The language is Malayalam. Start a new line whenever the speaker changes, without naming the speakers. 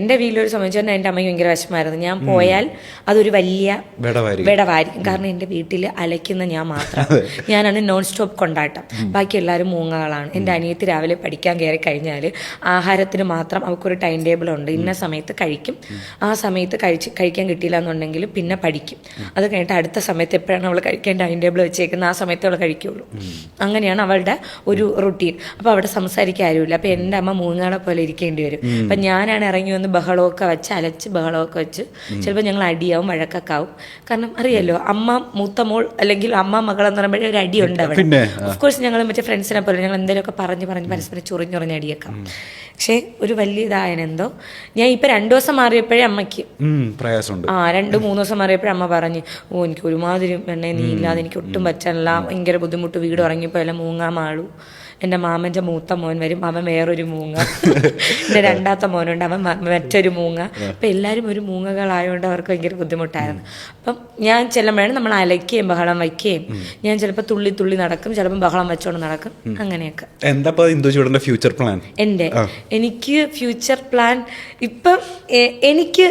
എൻ്റെ വീട്ടിലൊരു സംബന്ധിച്ചാൽ എൻ്റെ അമ്മയ്ക്ക് ഭയങ്കര വിഷമമായിരുന്നു. ഞാൻ പോയാൽ അതൊരു വലിയ വിടവായിരിക്കും. കാരണം എൻ്റെ വീട്ടിൽ അലയ്ക്കുന്ന ഞാൻ മാത്രം, ഞാനാണ് നോൺ സ്റ്റോപ്പ് കൊണ്ടാട്ടം, ബാക്കി എല്ലാവരും മൂങ്ങകളാണ്. എൻ്റെ അനിയത്തി രാവിലെ പഠിക്കാൻ കയറി കഴിഞ്ഞാൽ ആഹാരത്തിന് മാത്രം അവൾക്കൊരു ടൈം ടേബിൾ ഉണ്ട്. ഇന്ന സമയത്ത് കഴിക്കും, ആ സമയത്ത് കഴിക്കാൻ കിട്ടിയില്ല എന്നുണ്ടെങ്കിൽ പിന്നെ പഠിക്കും. അത് കഴിഞ്ഞിട്ട് അടുത്ത സമയത്ത് എപ്പോഴാണ് അവൾ കഴിക്കാൻ ടൈം ടേബിൾ വെച്ചേക്കുന്നത് ആ സമയത്ത് അവൾ കഴിക്കുകയുള്ളൂ. അങ്ങനെയാണ് അവളുടെ ഒരു റുട്ടീൻ. അപ്പോൾ അവിടെ സംസാരിക്കാൻ ആരുമില്ല. അപ്പോൾ എൻ്റെ അമ്മ മൂങ്ങകളെ പോലെ ഇരിക്കേണ്ടി വരും. അപ്പം ഞാനാണ് ഇറങ്ങി വന്ന് ബഹളമൊക്കെ വെച്ച് അലച്ച് ബഹളമൊക്കെ വെച്ച് ചിലപ്പോൾ ഞങ്ങൾ അടിയാവും, വഴക്കൊക്കെ ആവും. കാരണം അറിയാലോ, അമ്മ മൂത്ത മോൾ അല്ലെങ്കിൽ അമ്മ മകളെന്ന് പറയുമ്പോഴേ ഒരു അടി ഉണ്ട് അവിടെ. ഓഫ്കോഴ്സ് ഞങ്ങൾ മറ്റേ ഫ്രണ്ട്സിനെ പോലെ ഞങ്ങൾ എന്തെങ്കിലുമൊക്കെ പറഞ്ഞ് പരസ്പരം ചൊറിഞ്ഞൊറിഞ്ഞ് അടിയേക്കാം. പക്ഷേ ഒരു വലിയ ഇതായനെന്തോ ഞാൻ ഇപ്പം 2 ദിവസം മാറിയപ്പോഴേ അമ്മയ്ക്ക്
പ്രയാസമുണ്ട്.
2-3 ദിവസം മാറിയപ്പോഴേ അമ്മ പറഞ്ഞ്, എനിക്ക് ഒരുമാതിരി എണ്ണേ നീ ഇല്ലാതെ എനിക്ക് ഒട്ടും പറ്റാനില്ല, ഭയങ്കര ബുദ്ധിമുട്ട്, വീട് ഉറങ്ങിയപ്പോൾ എല്ലാം മൂങ്ങാൻ മാളു. എൻ്റെ മാമൻ്റെ മൂത്ത മോൻ വരും, അവൻ വേറൊരു മൂങ്ങ. എൻ്റെ 2ാമത്തെ മോനുണ്ട്, അവൻ മറ്റൊരു മൂങ്ങ. അപ്പം എല്ലാവരും ഒരു മൂങ്ങകളായതുകൊണ്ട് അവർക്ക് ഭയങ്കര ബുദ്ധിമുട്ടായിരുന്നു. അപ്പം ഞാൻ ചെല്ലുമ്പോഴാണ് നമ്മൾ അലയ്ക്കുകയും ബഹളം വയ്ക്കുകയും, ഞാൻ ചിലപ്പോൾ തുള്ളി തുള്ളി നടക്കും, ചിലപ്പോൾ ബഹളം വെച്ചോണ്ട് നടക്കും, അങ്ങനെയൊക്കെ.
എന്താ ഫ്യൂച്ചർ പ്ലാൻ?
എനിക്ക് ഫ്യൂച്ചർ പ്ലാൻ ഇപ്പം എനിക്ക്